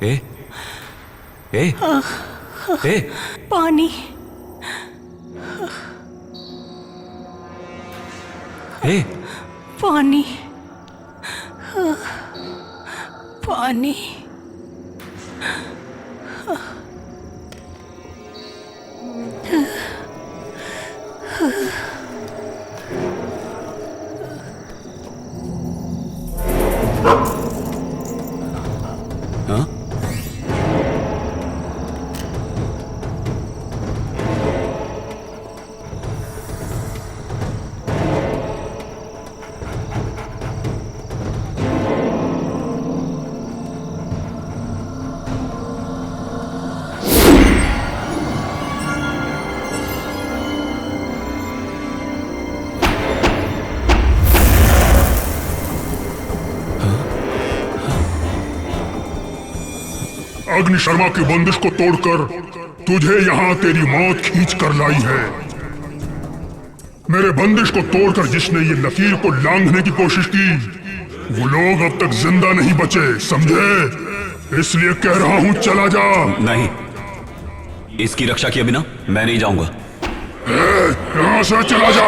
ए, ए, ए, पानी। ए, पानी। पानी। हाँ? अग्नि शर्मा की बंदिश को तोड़कर तुझे यहाँ तेरी मौत खींच कर लाई है। मेरे बंदिश को तोड़कर जिसने ये लकीर को लांघने की कोशिश की, वो लोग अब तक जिंदा नहीं बचे, समझे? इसलिए कह रहा हूँ चला जा। नहीं, इसकी रक्षा किए बिना मैं नहीं जाऊंगा। यहाँ से चला जा।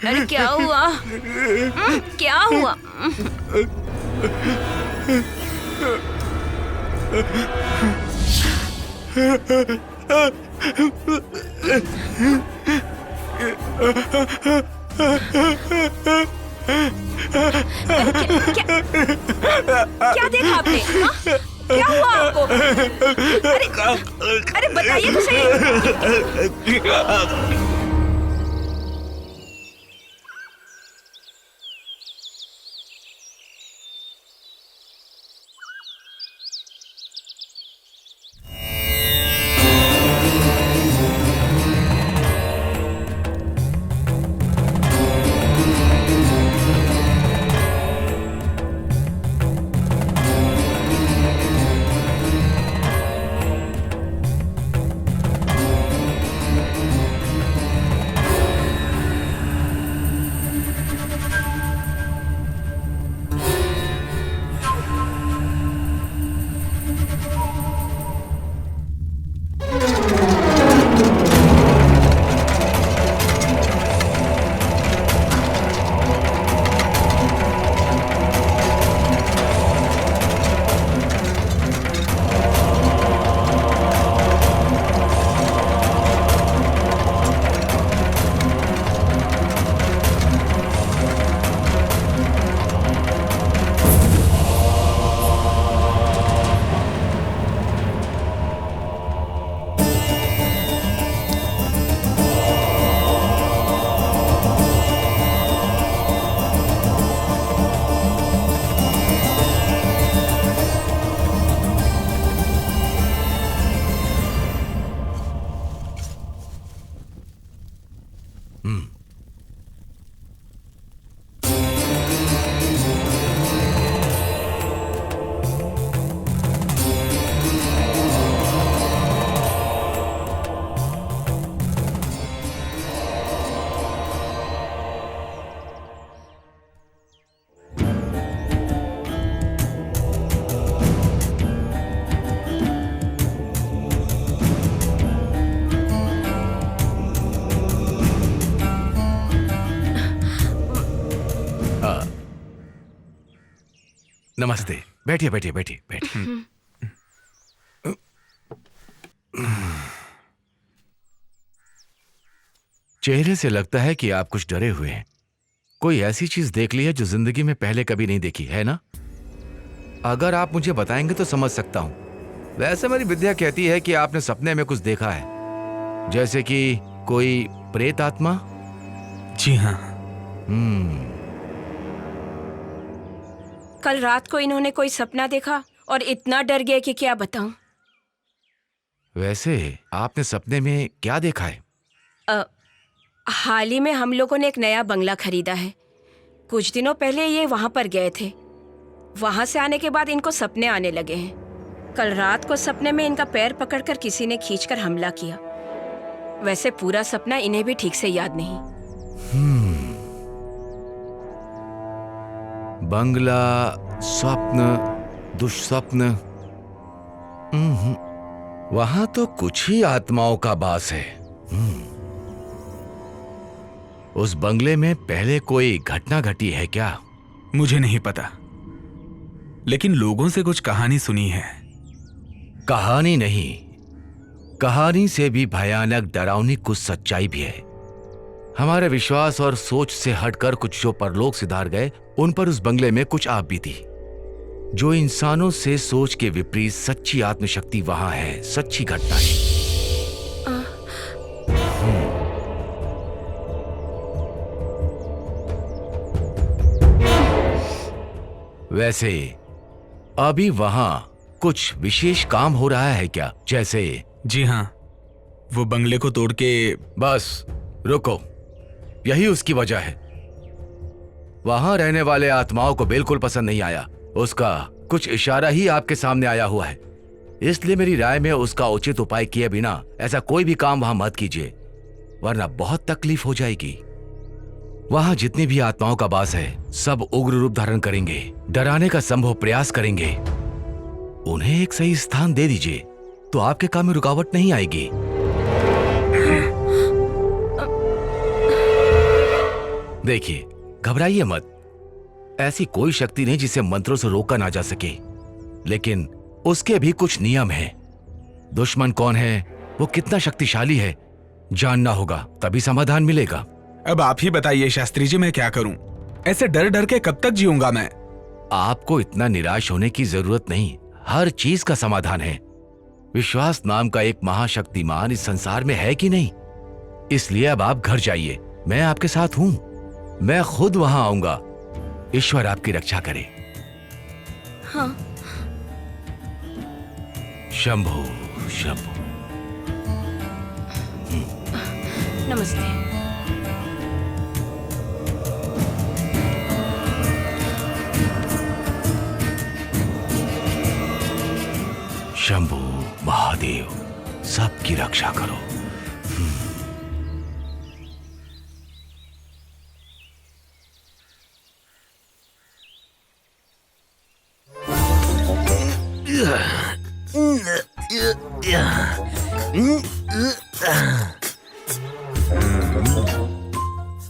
अरे क्या हुआ? क्या हुआ? क्या देखा आपने? हाँ? क्या हुआ आपको? अरे बताइए तो सही। नमस्ते। बैठिए बैठिए बैठिए बैठिए। चेहरे से लगता है कि आप कुछ डरे हुए हैं। कोई ऐसी चीज देख ली है जो जिंदगी में पहले कभी नहीं देखी है ना? अगर आप मुझे बताएंगे तो समझ सकता हूं। वैसे मेरी विद्या कहती है कि आपने सपने में कुछ देखा है, जैसे कि कोई प्रेत आत्मा। जी हाँ। कल रात को इन्होंने कोई सपना देखा और इतना डर गए कि क्या बताऊं। वैसे आपने सपने में क्या देखा है? हाल ही में हम लोगों ने एक नया बंगला खरीदा है। कुछ दिनों पहले ये वहां पर गए थे। वहां से आने के बाद इनको सपने आने लगे हैं। कल रात को सपने में इनका पैर पकड़कर किसी ने खींचकर हमला किया। वैसे पूरा सपना इन्हें भी ठीक से याद नहीं। बंगला, स्वप्न, दुष्स्वप्न। वहां तो कुछ ही आत्माओं का वास है। उस बंगले में पहले कोई घटना घटी है क्या? मुझे नहीं पता, लेकिन लोगों से कुछ कहानी सुनी है। कहानी नहीं, कहानी से भी भयानक डरावनी कुछ सच्चाई भी है। हमारे विश्वास और सोच से हटकर कुछ जो परलोक सिधार गए, उन पर उस बंगले में कुछ आप बीती। जो इंसानों से सोच के विपरीत सच्ची आत्मशक्ति वहां है, सच्ची घटना है। वैसे अभी वहां कुछ विशेष काम हो रहा है क्या? जैसे? जी हाँ, वो बंगले को तोड़ के। बस रुको, यही उसकी वजह है। वहां रहने वाले आत्माओं को बिल्कुल पसंद नहीं आया। उसका कुछ इशारा ही आपके सामने आया हुआ है। इसलिए मेरी राय में उसका उचित उपाय किए बिना ऐसा कोई भी काम वहां मत कीजिए, वरना बहुत तकलीफ हो जाएगी। वहां जितनी भी आत्माओं का वास है, सब उग्र रूप धारण करेंगे, डराने का संभव प्रयास करेंगे। उन्हें एक सही स्थान दे दीजिए तो आपके काम में रुकावट नहीं आएगी। देखिए, घबराइए मत। ऐसी कोई शक्ति नहीं जिसे मंत्रों से रोका ना जा सके, लेकिन उसके भी कुछ नियम हैं। दुश्मन कौन है, वो कितना शक्तिशाली है, जानना होगा, तभी समाधान मिलेगा। अब आप ही बताइए शास्त्री जी, मैं क्या करूं? ऐसे डर डर के कब तक जीऊंगा मैं? आपको इतना निराश होने की जरूरत नहीं। हर चीज का समाधान है। विश्वास नाम का एक महाशक्तिमान इस संसार में है कि नहीं? इसलिए अब आप घर जाइए, मैं आपके साथ हूं। मैं खुद वहां आऊंगा। ईश्वर आपकी रक्षा करे। हाँ। शंभु शंभु। नमस्ते। शंभु महादेव, सबकी रक्षा करो।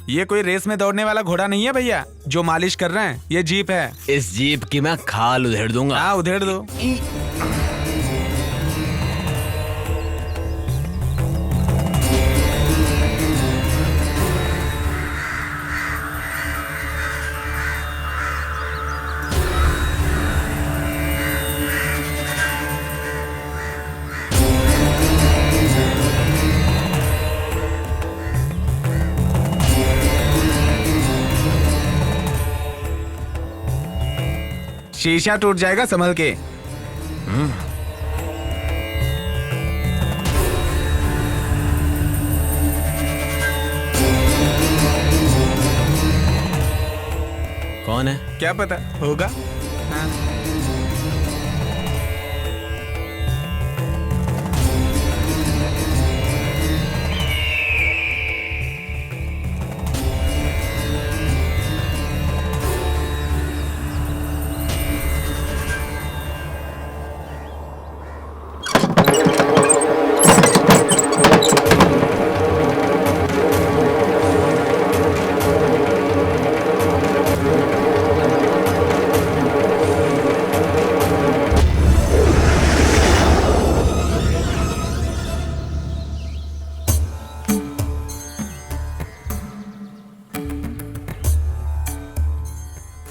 ये कोई रेस में दौड़ने वाला घोड़ा नहीं है भैया जो मालिश कर रहे हैं। ये जीप है। इस जीप की मैं खाल उधेड़ दूंगा। हाँ, उधेड़ दो। शीशा टूट जाएगा, संभल के। कौन है? क्या पता होगा। हाँ।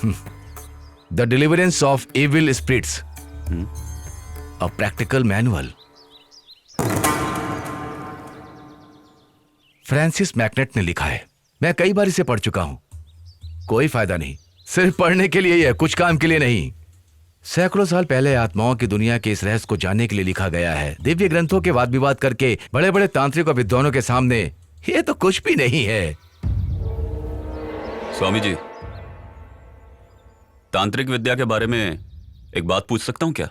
The deliverance of evil spirits, a practical manual. Francis MacNutt ने लिखा है। मैं कई बार इसे पढ़ चुका हूं, कोई फायदा नहीं। सिर्फ पढ़ने के लिए ही है, कुछ काम के लिए नहीं। सैकड़ों साल पहले आत्माओं की दुनिया के इस रहस्य को जानने के लिए लिखा गया है। दिव्य ग्रंथों के वाद विवाद करके बड़े बड़े तांत्रिक और विद्वानों के सामने ये तो कुछ भी नहीं है। स्वामी जी, तांत्रिक विद्या के बारे में एक बात पूछ सकता हूं क्या?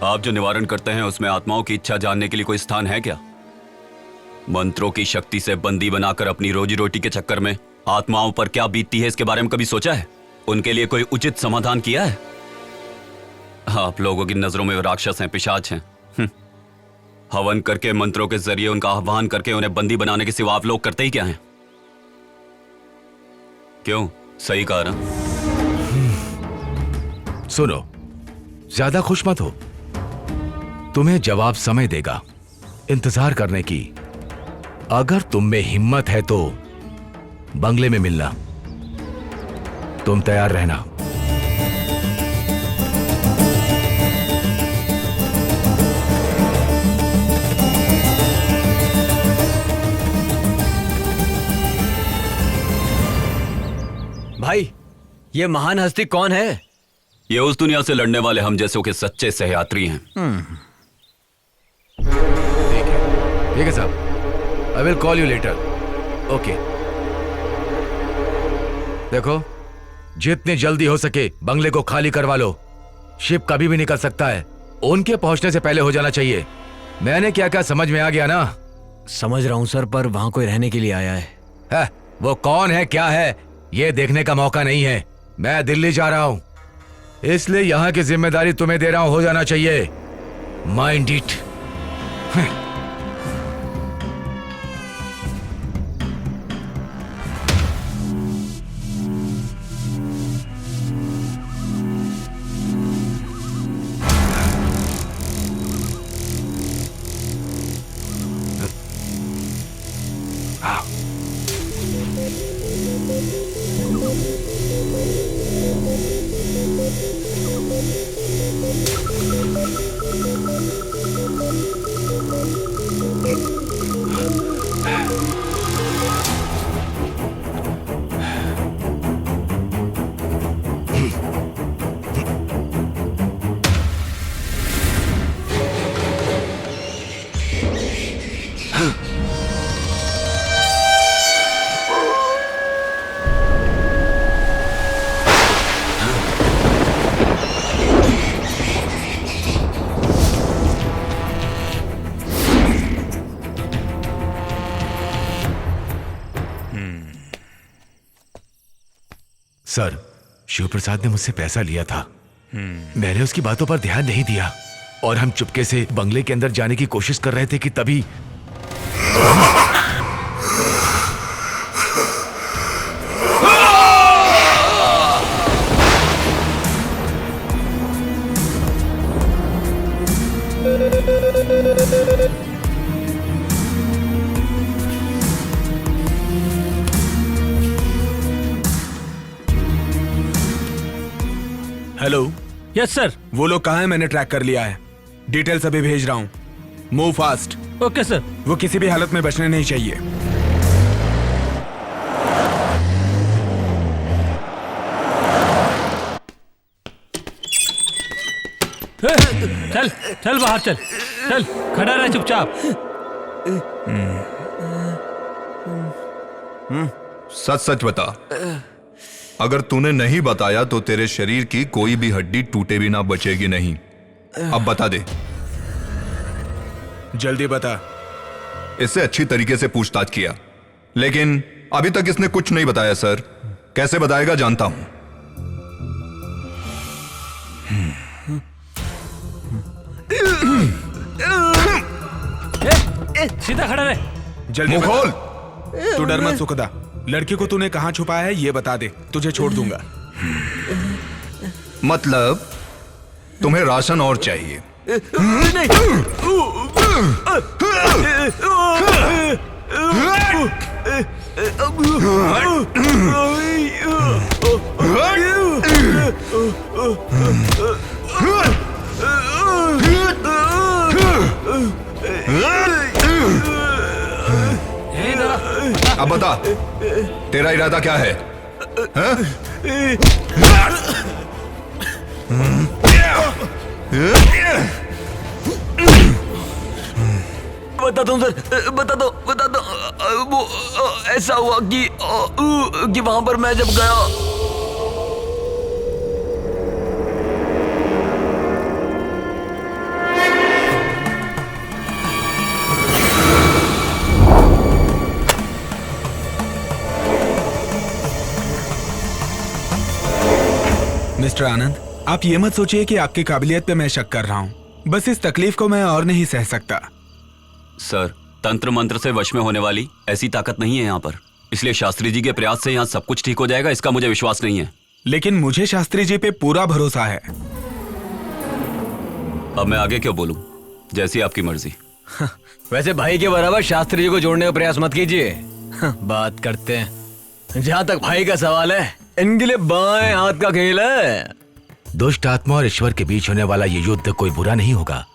आप जो निवारण करते हैं उसमें आत्माओं की इच्छा जानने के लिए कोई स्थान है क्या? मंत्रों की शक्ति से बंदी बनाकर अपनी रोजी रोटी के चक्कर में आत्माओं पर क्या बीतती है, इसके बारे में कभी सोचा है? उनके लिए कोई उचित समाधान किया है? आप लोगों की नजरों में वो राक्षस हैं, पिशाच हैं। हवन करके, मंत्रों के जरिए उनका आह्वान करके उन्हें बंदी बनाने के सिवा आप लोग करते ही क्या हैं? क्यों? सही कहा ना? सुनो, ज्यादा खुश मत हो। तुम्हें जवाब समय देगा, इंतजार करने की। अगर तुम में हिम्मत है तो बंगले में मिलना। तुम तैयार रहना। भाई, ये महान हस्ती कौन है? ये उस दुनिया से लड़ने वाले हम जैसों के सच्चे सहयात्री हैं। ठीक है साहब, I will call you later. Okay. देखो, जितनी जल्दी हो सके बंगले को खाली करवा लो। शिप कभी भी निकल सकता है, उनके पहुंचने से पहले हो जाना चाहिए। मैंने क्या क्या समझ में आ गया ना? समझ रहा हूं सर, पर वहां कोई रहने के लिए आया है। वो कौन है, क्या है, ये देखने का मौका नहीं है। मैं दिल्ली जा रहा हूं, इसलिए यहां की जिम्मेदारी तुम्हें दे रहा हूं। हो जाना चाहिए। Mind it. सर, शिव प्रसाद ने मुझसे पैसा लिया था। मैंने उसकी बातों पर ध्यान नहीं दिया और हम चुपके से बंगले के अंदर जाने की कोशिश कर रहे थे कि तभी हेलो। Yes sir. वो लोग कहाँ हैं? मैंने ट्रैक कर लिया है। डिटेल्स अभी भेज रहा हूँ। Move fast. Okay sir. वो किसी भी हालत में बचने नहीं चाहिए। चल चल बाहर चल, चल खड़ा रह चुपचाप। सच सच बता, अगर तूने नहीं बताया तो तेरे शरीर की कोई भी हड्डी टूटे भी ना बचेगी नहीं। अब बता दे। जल्दी बता। इससे अच्छी तरीके से पूछताछ किया, लेकिन अभी तक इसने कुछ नहीं बताया सर। कैसे बताएगा जानता हूं। सीधा खड़ा रह। जल्दी मुंह खोल। तू डर मत सुखदा। लड़की को तूने कहां छुपाया है ये बता दे, तुझे छोड़ दूंगा। मतलब तुम्हें राशन और चाहिए? अब बता, तेरा इरादा क्या है? हाँ? बताता हूँ सर, बता दो। वो ऐसा हुआ कि वहां पर मैं जब गया। मिस्टर आनंद, आप ये मत सोचिए कि आपकी काबिलियत पे मैं शक कर रहा हूँ। बस इस तकलीफ को मैं और नहीं सह सकता। सर, तंत्र मंत्र से वश में होने वाली ऐसी ताकत नहीं है यहाँ पर, इसलिए शास्त्री जी के प्रयास से यहाँ सब कुछ ठीक हो जाएगा, इसका मुझे विश्वास नहीं है। लेकिन मुझे शास्त्री जी पे पूरा भरोसा है। अब मैं आगे क्यों बोलूं? जैसी आपकी मर्जी। वैसे भाई के बराबर शास्त्री जी को जोड़ने का प्रयास मत कीजिए। बात करते हैं। जहाँ तक भाई का सवाल है, इनके लिए बाएं हाथ का खेल है। दुष्ट आत्मा और ईश्वर के बीच होने वाला ये युद्ध कोई बुरा नहीं होगा।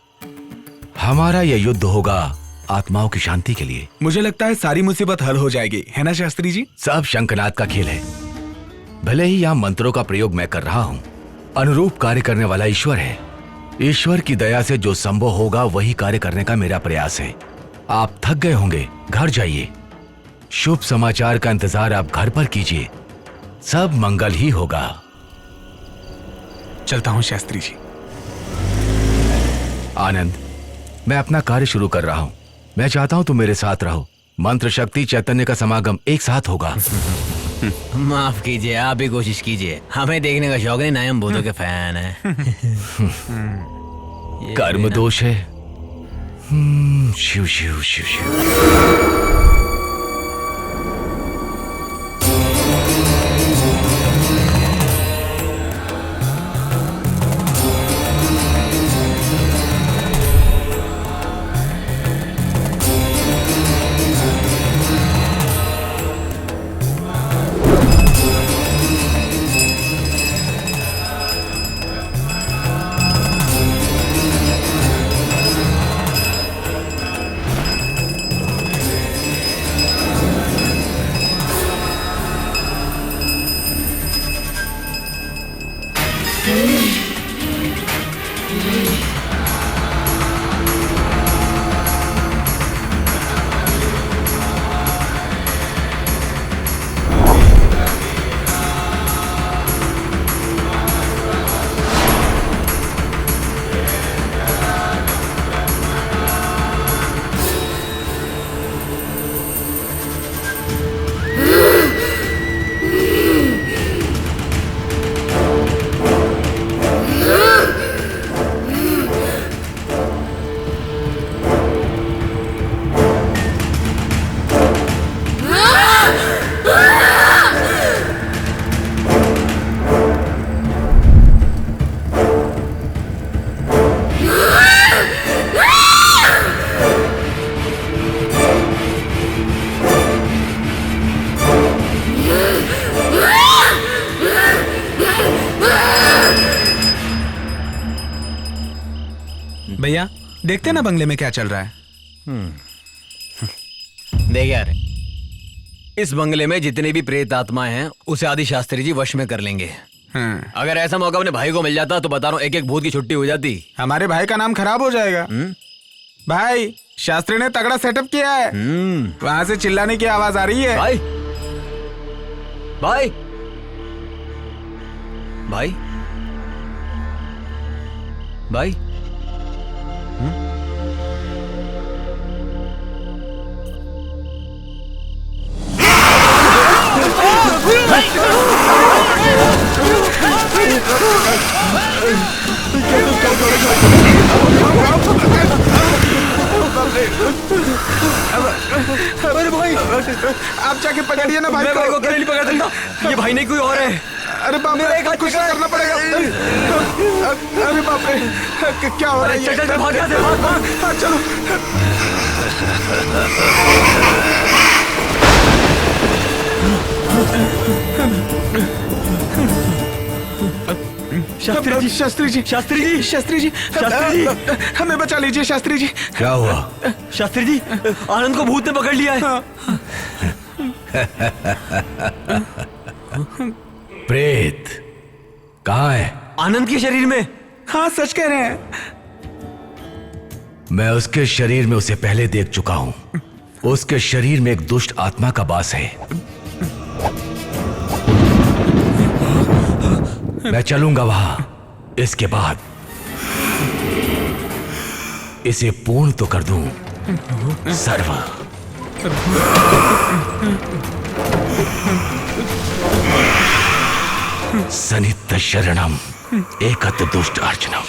हमारा ये युद्ध होगा आत्माओं की शांति के लिए। मुझे लगता है सारी मुसीबत हल हो जाएगी, है ना शास्त्री जी? सब शंखनाद का खेल है। भले ही यहाँ मंत्रों का प्रयोग मैं कर रहा हूँ, अनुरूप कार्य करने वाला ईश्वर है। ईश्वर की दया से जो संभव होगा वही कार्य करने का मेरा प्रयास है। आप थक गए होंगे, घर जाइए। शुभ समाचार का इंतजार आप घर पर कीजिए, सब मंगल ही होगा। चलता हूँ शास्त्री जी। आनंद, मैं अपना कार्य शुरू कर रहा हूँ। मैं चाहता हूँ तुम मेरे साथ रहो। मंत्र शक्ति चैतन्य का समागम एक साथ होगा। माफ कीजिए, आप भी कोशिश कीजिए। हमें देखने का शौक नहीं, ना हम भूतों के फैन है। कर्म दोष है। शिव शिव शिव शिव। भैया देखते ना बंगले में क्या चल रहा है। देख यार, इस बंगले में जितने भी प्रेत आत्माएं हैं उसे आदि शास्त्री जी वश में कर लेंगे। अगर ऐसा मौका अपने भाई को मिल जाता तो बता रहा हूँ, एक एक भूत की छुट्टी हो जाती। हमारे भाई का नाम खराब हो जाएगा। भाई, शास्त्री ने तगड़ा सेटअप किया है। वहां से चिल्लाने की आवाज आ रही है। भाई भाई भाई भाई अरे भाई, आप जाके पकड़िए ना भाई को नहीं पकड़ सकता। ये भाई नहीं कोई और है। अरे बाप रे, कुछ करना पड़ेगा। अरे बाप रे, क्या हो रहा है? चल चल भाग यहाँ से, भाग भाग। चलो। शास्त्री जी, शास्त्री जी, शास्त्री जी, शास्त्री जी, शास्त्री जी, हमें बचा लीजिए शास्त्री जी। क्या हुआ? शास्त्री जी, आनंद को भूत ने पकड़ लिया है। प्रेत कहाँ है? आनंद के शरीर में। हाँ सच कह रहे हैं। मैं उसके शरीर में उसे पहले देख चुका हूं। उसके शरीर में एक दुष्ट आत्मा का वास है। मैं चलूंगा वहां। इसके बाद इसे पूर्ण तो कर दूं। सर्व सनित्य शरणम एकत दुष्ट अर्चनम।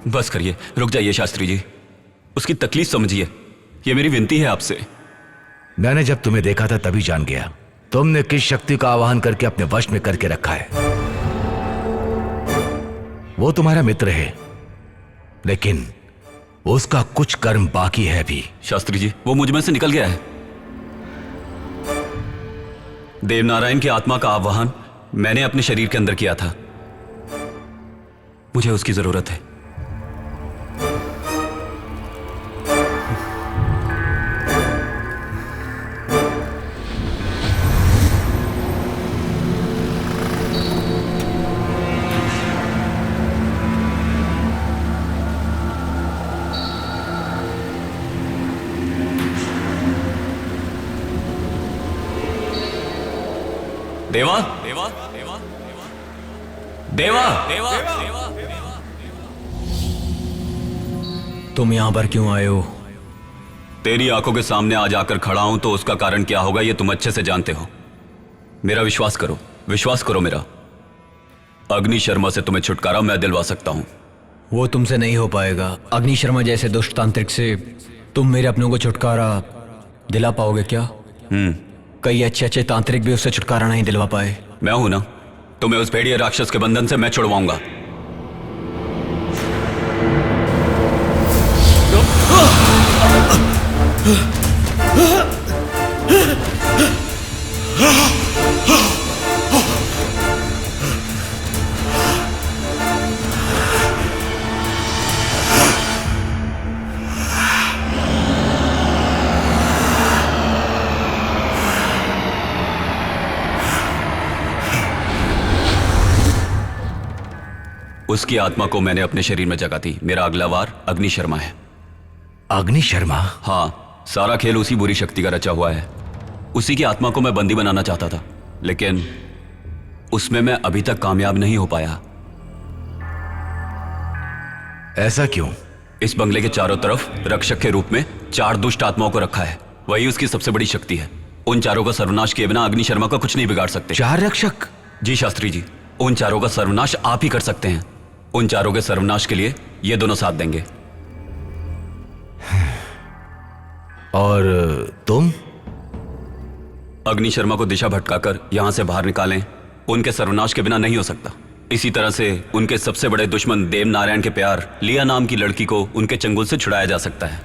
बस करिए, रुक जाइए शास्त्री जी। उसकी तकलीफ समझिए। ये मेरी विनती है आपसे। मैंने जब तुम्हें देखा था तभी जान गया तुमने किस शक्ति का आवाहन करके अपने वश में करके रखा है। वो तुम्हारा मित्र है, लेकिन उसका कुछ कर्म बाकी है भी। शास्त्री जी, वो मुझ में से निकल गया है। देवनारायण की आत्मा का आवाहन मैंने अपने शरीर के अंदर किया था। मुझे उसकी जरूरत है। देवा देवा देवा देवा देवा देवा, तुम यहां पर क्यों आए हो? तेरी आंखों के सामने आज आकर खड़ा हूं तो उसका कारण क्या होगा ये तुम अच्छे से जानते हो। मेरा विश्वास करो, विश्वास करो मेरा। अग्नि शर्मा से तुम्हें छुटकारा मैं दिलवा सकता हूं। वो तुमसे नहीं हो पाएगा। अग्नि शर्मा जैसे दुष्ट तांत्रिक से तुम मेरे अपनों को छुटकारा दिला पाओगे क्या? कई अच्छे अच्छे तांत्रिक भी उससे छुटकारा नहीं दिलवा पाए। मैं हूं ना, तुम्हें उस भेड़िए राक्षस के बंधन से मैं छुड़वाऊंगा। उसकी आत्मा को मैंने अपने शरीर में जगा दी। मेरा अगला वार अग्नि शर्मा है। अग्नि शर्मा? हाँ, सारा खेल उसी बुरी शक्ति का रचा हुआ है। उसी की आत्मा को मैं बंदी बनाना चाहता था, लेकिन उसमें मैं अभी तक कामयाब नहीं हो पाया। ऐसा क्यों? इस बंगले के चारों तरफ रक्षक के रूप में 4 दुष्ट आत्माओं को रखा है। वही उसकी सबसे बड़ी शक्ति है। उन चारों का सर्वनाश किए बिना अग्नि शर्मा का कुछ नहीं बिगाड़ सकते। 4 रक्षक? जी शास्त्री जी, उन चारों का सर्वनाश आप ही कर सकते हैं। उन चारों के सर्वनाश के लिए ये दोनों साथ देंगे। और तुम? अग्नि शर्मा को दिशा भटकाकर यहां से बाहर निकालें। उनके सर्वनाश के बिना नहीं हो सकता। इसी तरह से उनके सबसे बड़े दुश्मन देव नारायण के प्यार लिया नाम की लड़की को उनके चंगुल से छुड़ाया जा सकता है।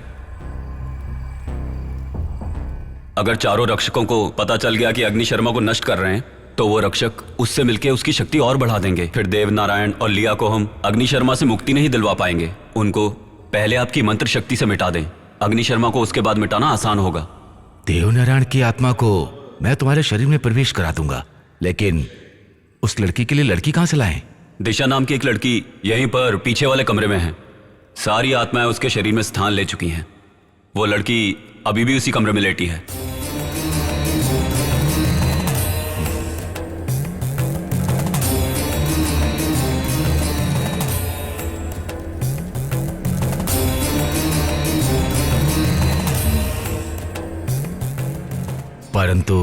अगर चारों रक्षकों को पता चल गया कि अग्नि शर्मा को नष्ट कर रहे हैं, तो वो रक्षक उससे मिलकर उसकी शक्ति और बढ़ा देंगे। फिर देव नारायण और लिया को हम अग्नि शर्मा से मुक्ति नहीं दिलवा पाएंगे। उनको पहले आपकी मंत्र शक्ति से मिटा दें। अग्नि शर्मा को उसके बाद मिटाना आसान होगा। देवनारायण की आत्मा को मैं तुम्हारे शरीर में प्रवेश करा दूंगा, लेकिन उस लड़की के लिए लड़की कहां से लाएं? दिशा नाम की एक लड़की यहीं पर पीछे वाले कमरे में है। सारी आत्माएं उसके शरीर में स्थान ले चुकी हैं। वो लड़की अभी भी उसी कमरे में लेटी है। परंतु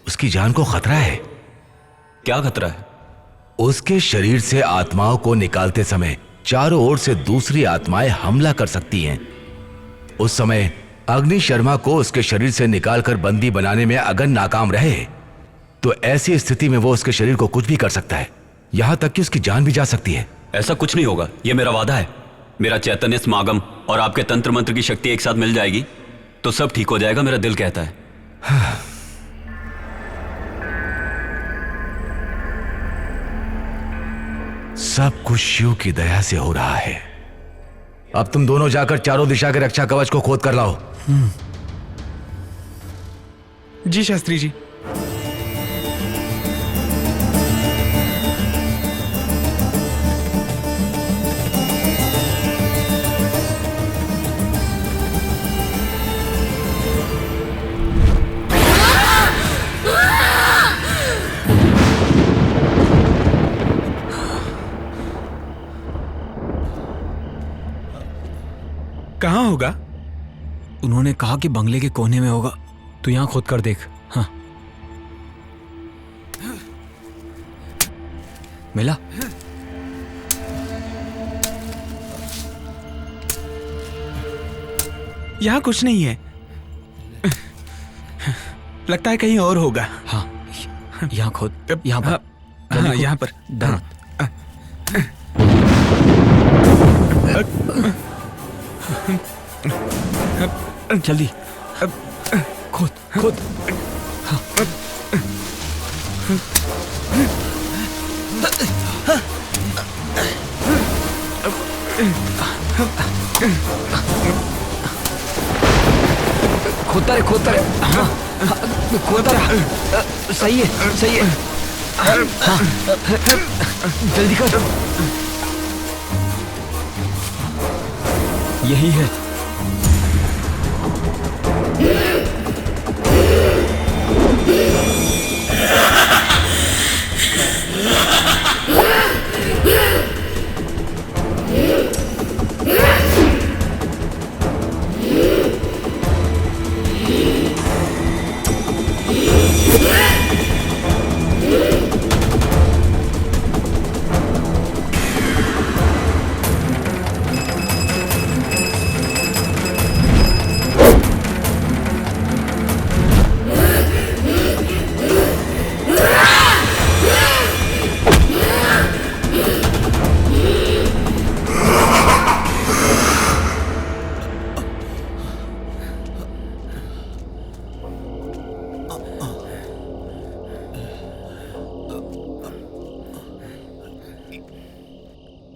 उसकी जान को खतरा है। क्या खतरा है? उसके शरीर से आत्माओं को निकालते समय चारों ओर से दूसरी आत्माएं हमला कर सकती हैं। उस समय अग्नि शर्मा को उसके शरीर से निकालकर बंदी बनाने में अगर नाकाम रहे, तो ऐसी स्थिति में वो उसके शरीर को कुछ भी कर सकता है, यहां तक कि उसकी जान भी जा सकती है। ऐसा कुछ नहीं होगा, यह मेरा वादा है। मेरा चैतन्य समागम और आपके तंत्र मंत्र की शक्ति एक साथ मिल जाएगी तो सब ठीक हो जाएगा, मेरा दिल कहता है। सब कुछ शिव की दया से हो रहा है। अब तुम दोनों जाकर चारों दिशा के रक्षा कवच को खोद कर लाओ। जी शास्त्री जी। कहाँ होगा? उन्होंने कहा कि बंगले के कोने में होगा। तू यहां खोद कर देख। हाँ, मिला? यहाँ कुछ नहीं है। लगता है कहीं और होगा। हाँ, यहाँ खोद। यहाँ पर। हाँ, यहाँ पर। डन। जल्दी खोद खोद। हाँ। खोदता रहे। हाँ, खोदता रहे। सही है। हाँ, जल्दी कर। यही है।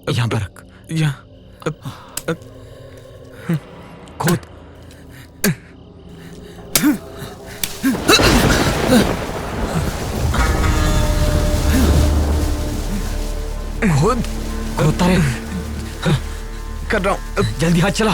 यहाँ पर रख। यहाँ खोद। खोद। होता है। कर रहा हूँ। जल्दी हाथ चला।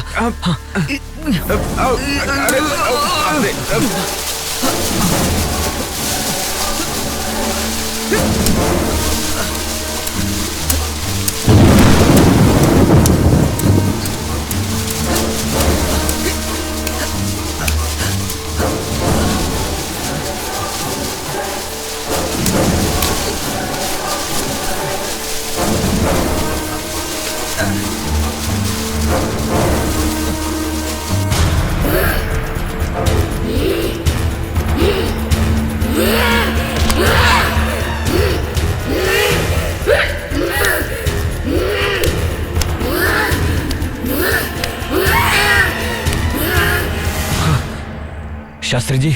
शास्त्री जी,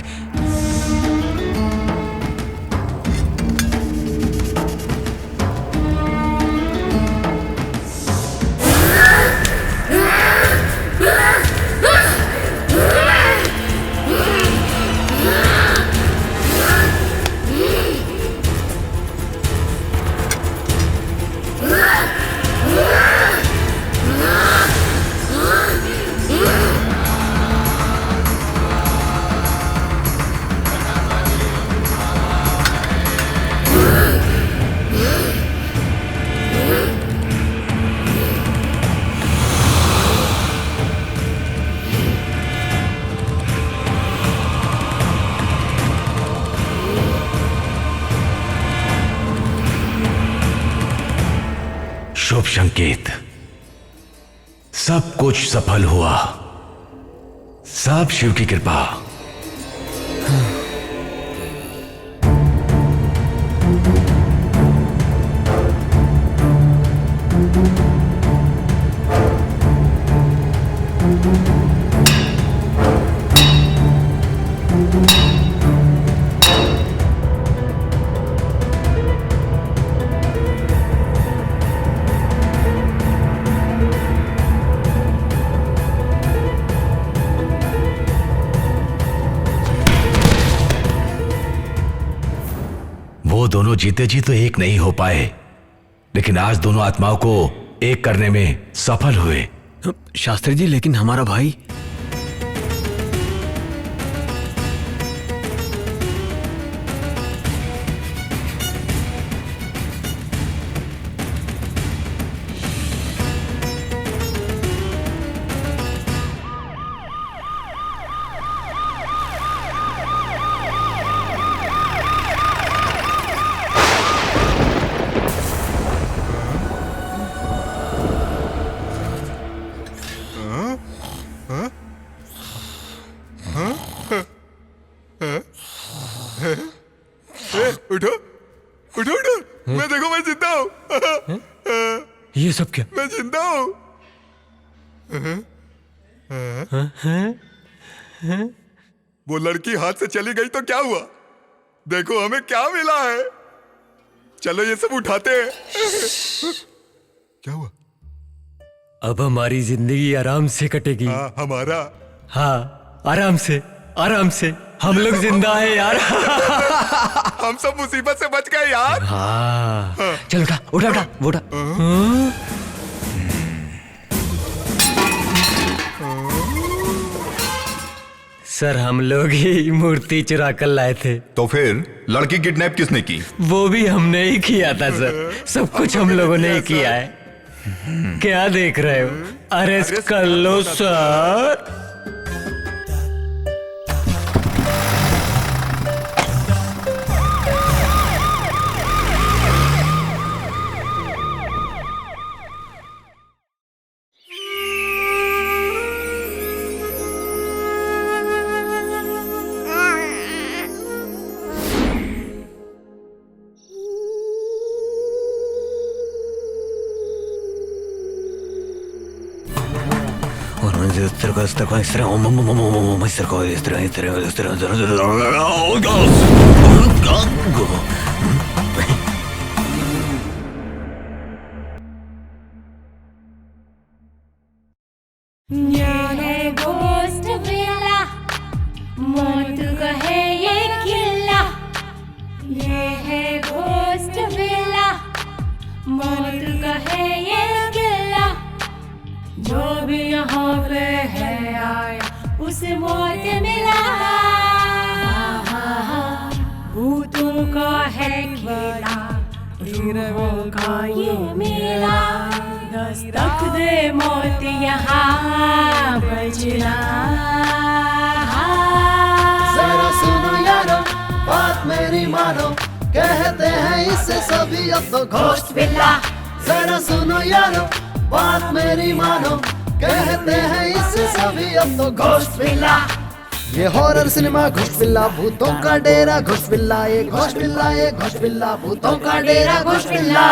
शुभ संकेत। सब कुछ सफल हुआ। सब शिव की कृपा। वो दोनों जीते जी तो एक नहीं हो पाए, लेकिन आज दोनों आत्माओं को एक करने में सफल हुए। शास्त्री जी, लेकिन हमारा भाई। उठो उठो उठो, मैं देखो मैं जिंदा हूँ। ये सब क्या? मैं जिंदा हूँ। वो लड़की हाथ से चली गई तो क्या हुआ? देखो हमें क्या मिला है। चलो ये सब उठाते हैं। क्या हुआ? अब हमारी जिंदगी आराम से कटेगी। हाँ, हमारा। हाँ, आराम से आराम से। हम लोग जिंदा है यार। हम सब मुसीबत से बच गए यार। हाँ, चल उठा उठा उठा वो उठा। सर, हम लोग ही मूर्ति चुरा कर लाए थे। तो फिर लड़की किडनैप किसने की? वो भी हमने ही किया था सर। सब कुछ हम लोगों ने ही किया है। क्या देख रहे हो? अरेस्ट कर लो सर। ये है गोस्ट विला, मौत का है ये किला। ये है गोस्ट विला, मौत का है ये ये मिला, भूतों का है खेला, रूहों का ये मेला, दस्तक दे मौत यहाँ बजना। जरा सुनो यारो बात मेरी मानो, कहते हैं इससे सभी अब तो घोस्ट बिल्ला। जरा सुनो यारो बात मेरी मानो, कहते हैं इससे सभी अब तो घोस्ट बिल्ला। ये हॉरर सिनेमा घोस्ट बिल्ला, भूतों का डेरा घोस्ट बिल्ला, ये घोस्ट बिल्ला, ये घोस्ट बिल्ला, भूतों का डेरा घोस्ट बिल्ला।